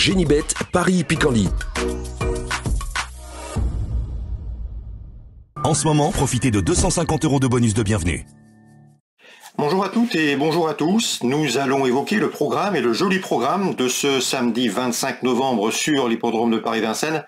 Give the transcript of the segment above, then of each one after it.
Génibet, Paris-Picanly. En ce moment, profitez de 250 € de bonus de bienvenue. Bonjour à toutes et bonjour à tous. Nous allons évoquer le programme et le joli programme de ce samedi 25 novembre sur l'hippodrome de Paris-Vincennes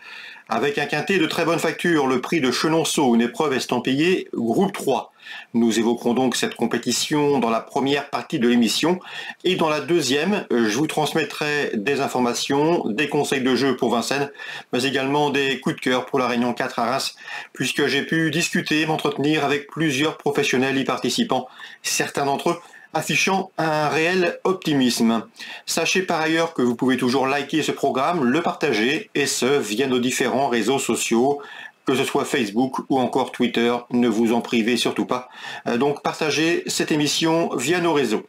avec un quintet de très bonne facture, le prix de Chenonceau, une épreuve estampillée groupe 3. Nous évoquerons donc cette compétition dans la première partie de l'émission et dans la deuxième, je vous transmettrai des informations, des conseils de jeu pour Vincennes, mais également des coups de cœur pour la Réunion 4 à Reims, puisque j'ai pu discuter, m'entretenir avec plusieurs professionnels y participant, certains d'entre eux affichant un réel optimisme. Sachez par ailleurs que vous pouvez toujours liker ce programme, le partager, et ce via nos différents réseaux sociaux, que ce soit Facebook ou encore Twitter, ne vous en privez surtout pas. Donc partagez cette émission via nos réseaux.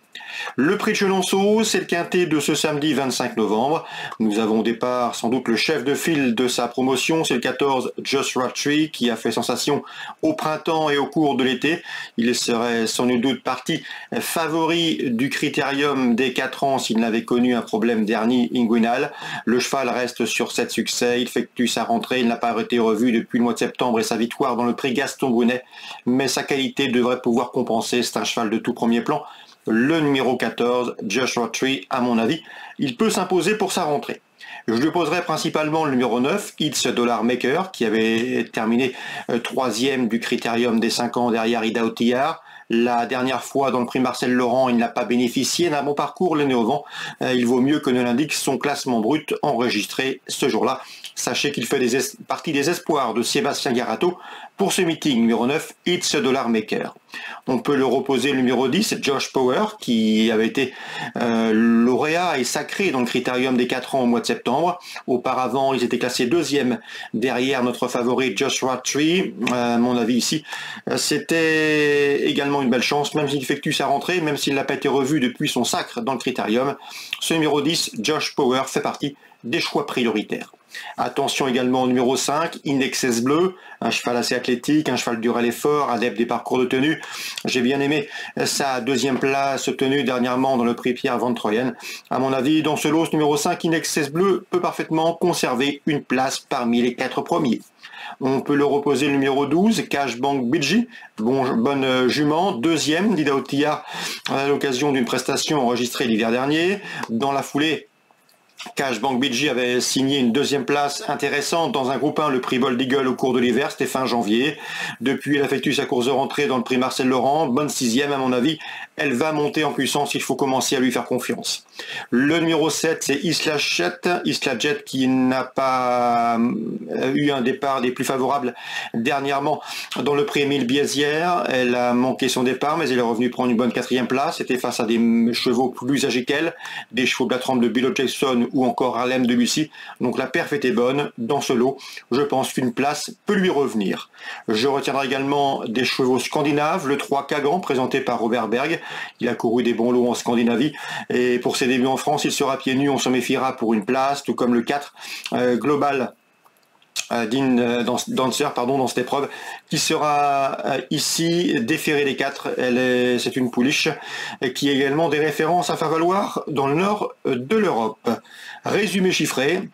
Le prix de Chenonceau, c'est le quintet de ce samedi 25 novembre. Nous avons au départ sans doute le chef de file de sa promotion, c'est le 14 Just Rattree qui a fait sensation au printemps et au cours de l'été. Il serait sans nul doute parti favori du critérium des 4 ans s'il n'avait connu un problème d'hernie inguinale. Le cheval reste sur 7 succès, il effectue sa rentrée, il n'a pas été revu depuis le mois de septembre et sa victoire dans le prix Gaston Brunet, mais sa qualité devrait pouvoir compenser, c'est un cheval de tout premier plan. Le numéro 14, Just Rattree, à mon avis, il peut s'imposer pour sa rentrée. Je lui poserai principalement le numéro 9, It's a Dollar Maker, qui avait terminé 3e du critérium des 5 ans derrière Ida Otillard. La dernière fois, dans le prix Marcel Laurent, il n'a pas bénéficié d'un bon parcours, le nez au vent. Il vaut mieux que ne l'indique son classement brut enregistré ce jour-là. Sachez qu'il fait partie des espoirs de Sébastien Garato pour ce meeting numéro 9, It's a Dollar Maker. On peut le reposer le numéro 10, Josh Power, qui avait été lauréat et sacré dans le critérium des 4 ans au mois de septembre. Auparavant, ils étaient classés 2e derrière notre favori Just Rattree. À mon avis ici, c'était également une belle chance, même s'il effectue sa rentrée, même s'il n'a pas été revu depuis son sacre dans le critérium. Ce numéro 10, Josh Power, fait partie des choix prioritaires. Attention également au numéro 5, Indexes Bleu, un cheval assez athlétique, un cheval dur à l'effort, adepte des parcours de tenue. J'ai bien aimé sa 2e place obtenue dernièrement dans le prix Pierre Van Troyen. À mon avis, dans ce lot, ce numéro 5, Indexes Bleu, peut parfaitement conserver une place parmi les 4 premiers. On peut le reposer le numéro 12, Cashbank Bidji, bonne jument, 2e d'Ida Otillard à l'occasion d'une prestation enregistrée l'hiver dernier. Dans la foulée, Cashbank Bidji avait signé une 2e place intéressante dans un groupe 1, le prix Bold Eagle au cours de l'hiver, c'était fin janvier. Depuis, elle a effectué sa course de rentrée dans le prix Marcel Laurent, bonne 6e à mon avis. Elle va monter en puissance, il faut commencer à lui faire confiance. Le numéro 7, c'est Isla Jet qui n'a pas eu un départ des plus favorables dernièrement dans le prix Émile Biesière. Elle a manqué son départ, mais elle est revenue prendre une bonne 4e place. C'était face à des chevaux plus âgés qu'elle, des chevaux de la trempe de Bill Jackson ou encore Harlem de Lucie. Donc la perf était bonne dans ce lot. Je pense qu'une place peut lui revenir. Je retiendrai également des chevaux scandinaves, le 3 Kagan présenté par Robert Berg. Il a couru des bons lots en Scandinavie et pour ses débuts en France, il sera pieds nus, on se méfiera pour une place, tout comme le 4 Global Dancer dans cette épreuve qui sera ici déféré des 4. C'est une pouliche qui a également des références à faire valoir dans le nord de l'Europe. Résumé chiffré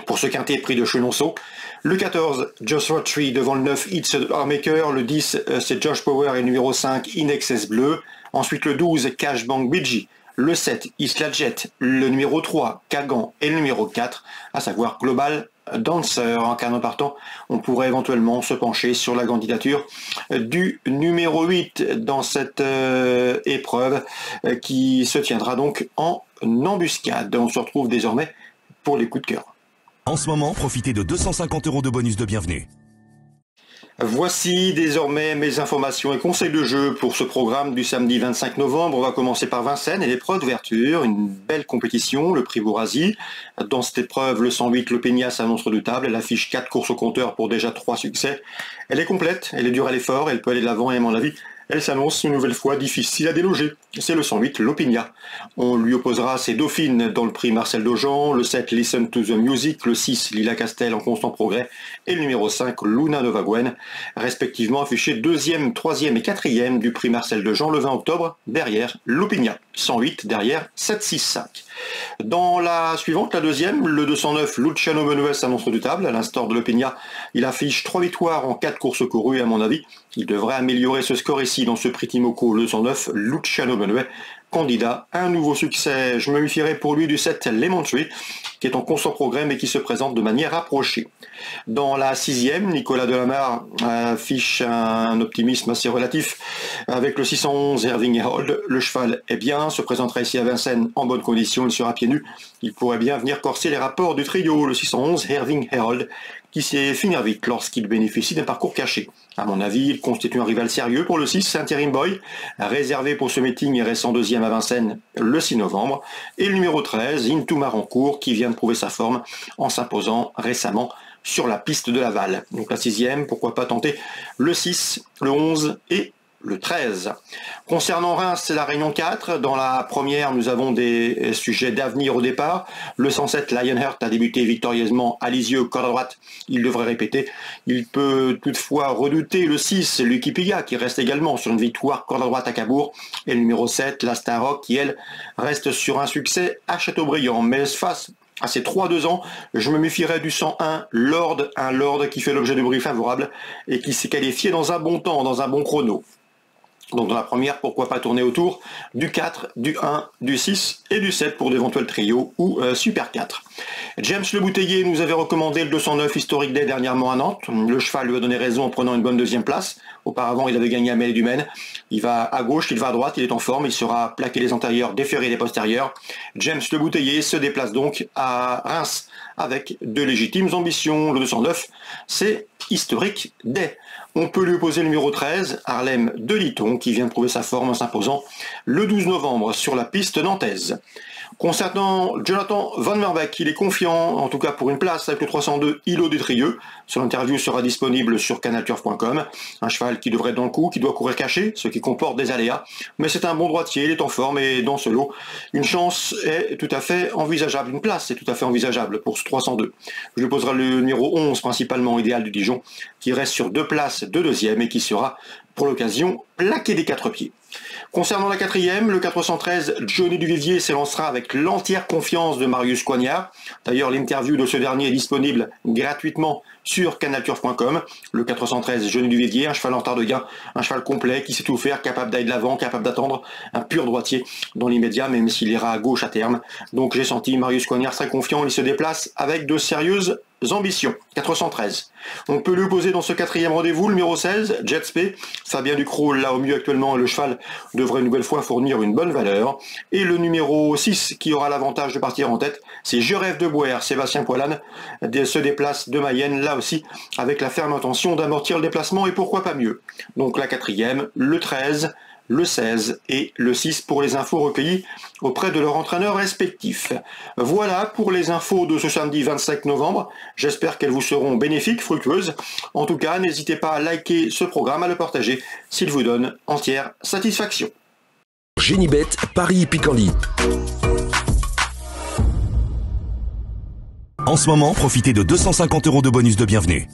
pour ce quintet prix de Chenonceau. Le 14, Just Rattree devant le 9, It's a Dollar Maker. Le 10, c'est Josh Power et le numéro 5, Indexes Bleu. Ensuite le 12, Cashbank Bidji. Le 7, Isla Jet. Le numéro 3, Kagan. Et le numéro 4, à savoir Global Dancer. En cas partant, on pourrait éventuellement se pencher sur la candidature du numéro 8 dans cette épreuve qui se tiendra donc en embuscade. On se retrouve désormais pour les coups de cœur. En ce moment, profitez de 250 € de bonus de bienvenue. Voici désormais mes informations et conseils de jeu pour ce programme du samedi 25 novembre. On va commencer par Vincennes et l'épreuve d'ouverture, une belle compétition, le prix Bourasi. Dans cette épreuve, le 108 Lopegna s'annonce redoutable. Elle affiche 4 courses au compteur pour déjà 3 succès. Elle est complète, elle est dure à l'effort, elle peut aller de l'avant et à mon avis, elle s'annonce une nouvelle fois difficile à déloger. C'est le 108 Lopegna. On lui opposera ses dauphines dans le prix Marcel Daujean, le 7 Listen to the Music, le 6 Lila Castel en constant progrès et le numéro 5 Luna Novaguen, respectivement affichés 2e, 3e et 4e du prix Marcel Daujean le 20 octobre derrière Lopegna. 108 derrière 7-6-5. Dans la suivante, la deuxième, le 209 Luciano Menues s'annonce redoutable. À l'instar de l'Openia, il affiche 3 victoires en 4 courses courues et à mon avis, il devrait améliorer ce score ici dans ce Prix Timoco, le 209 Luciano Menues, candidat à un nouveau succès. Je me méfierai pour lui du 7 Lemon Tree, qui est en constant progrès mais qui se présente de manière rapprochée. Dans la sixième, Nicolas Delamare affiche un optimisme assez relatif avec le 611 Irving Herald. Le cheval est bien, se présentera ici à Vincennes en bonne condition, il sera pieds nus. Il pourrait bien venir corser les rapports du trio, le 611 Irving Herald, qui sait finir vite lorsqu'il bénéficie d'un parcours caché. À mon avis, il constitue un rival sérieux pour le 6 Interim Boy, réservé pour ce meeting et restant deuxième à Vincennes le 6 novembre. Et le numéro 13, Into Marancourt, qui vient de prouver sa forme en s'imposant récemment sur la piste de Laval. Donc la sixième, pourquoi pas tenter le 6, le 11 et le 13. Concernant Reims, c'est la réunion 4. Dans la première, nous avons des sujets d'avenir au départ. Le 107 Lionheart a débuté victorieusement à Lisieux, corde à droite. Il devrait répéter. Il peut toutefois redouter le 6, Lucky Piga, qui reste également sur une victoire corde à droite à Cabourg. Et le numéro 7, la Starrock, qui elle reste sur un succès à Châteaubriand. Mais face à ces 3-2 ans, je me méfierais du 101 Lord, un Lord qui fait l'objet de bruits favorables et qui s'est qualifié dans un bon temps, dans un bon chrono. Donc dans la première, pourquoi pas tourner autour du 4, du 1, du 6 et du 7 pour d'éventuels trios ou Super 4. James Le Bouteiller nous avait recommandé le 209 Historic Day dernièrement à Nantes. Le cheval lui a donné raison en prenant une bonne deuxième place. Auparavant, il avait gagné à Mêlée du Maine. Il va à gauche, il va à droite, il est en forme, il sera plaqué les antérieurs, déféré les postérieurs. James Le Bouteiller se déplace donc à Reims avec de légitimes ambitions. Le 209, c'est Historic Day. On peut lui opposer le numéro 13, Harlem de Liton, qui vient de prouver sa forme en s'imposant le 12 novembre sur la piste nantaise. Concernant Jonathan Van Merbeek, il est confiant, en tout cas pour une place avec le 302 Îlot des Trieux. Son interview sera disponible sur canalturf.com. Un cheval qui devrait être dans le coup, qui doit courir caché, ce qui comporte des aléas. Mais c'est un bon droitier, il est en forme et dans ce lot, une chance est tout à fait envisageable. Une place est tout à fait envisageable pour ce 302. Je lui poserai le numéro 11, principalement idéal du Dijon, qui reste sur 2 places de deuxième et qui sera pour l'occasion plaqué des 4 pieds. Concernant la quatrième, le 413 Johnny Duvivier s'élancera avec l'entière confiance de Marius Coignard. D'ailleurs, l'interview de ce dernier est disponible gratuitement sur canalturf.com. Le 413 Johnny Duvivier, un cheval en retard de gain, un cheval complet qui sait tout faire, capable d'aller de l'avant, capable d'attendre, un pur droitier dans l'immédiat, même s'il ira à gauche à terme. Donc j'ai senti Marius Coignard très confiant, il se déplace avec de sérieuses ambitions. 413. On peut lui opposer dans ce quatrième rendez-vous le numéro 16, Jetspé. Fabien Ducrot, là au mieux actuellement, le cheval devrait une nouvelle fois fournir une bonne valeur. Et le numéro 6, qui aura l'avantage de partir en tête, c'est Je rêve de Boer. Sébastien Poilane se déplace de Mayenne, là aussi, avec la ferme intention d'amortir le déplacement et pourquoi pas mieux. Donc la quatrième, le 13, le 16 et le 6 pour les infos recueillies auprès de leurs entraîneurs respectifs. Voilà pour les infos de ce samedi 25 novembre. J'espère qu'elles vous seront bénéfiques, fructueuses. En tout cas, n'hésitez pas à liker ce programme, à le partager s'il vous donne entière satisfaction. Génibet, Paris Picardie. En ce moment, profitez de 250 € de bonus de bienvenue.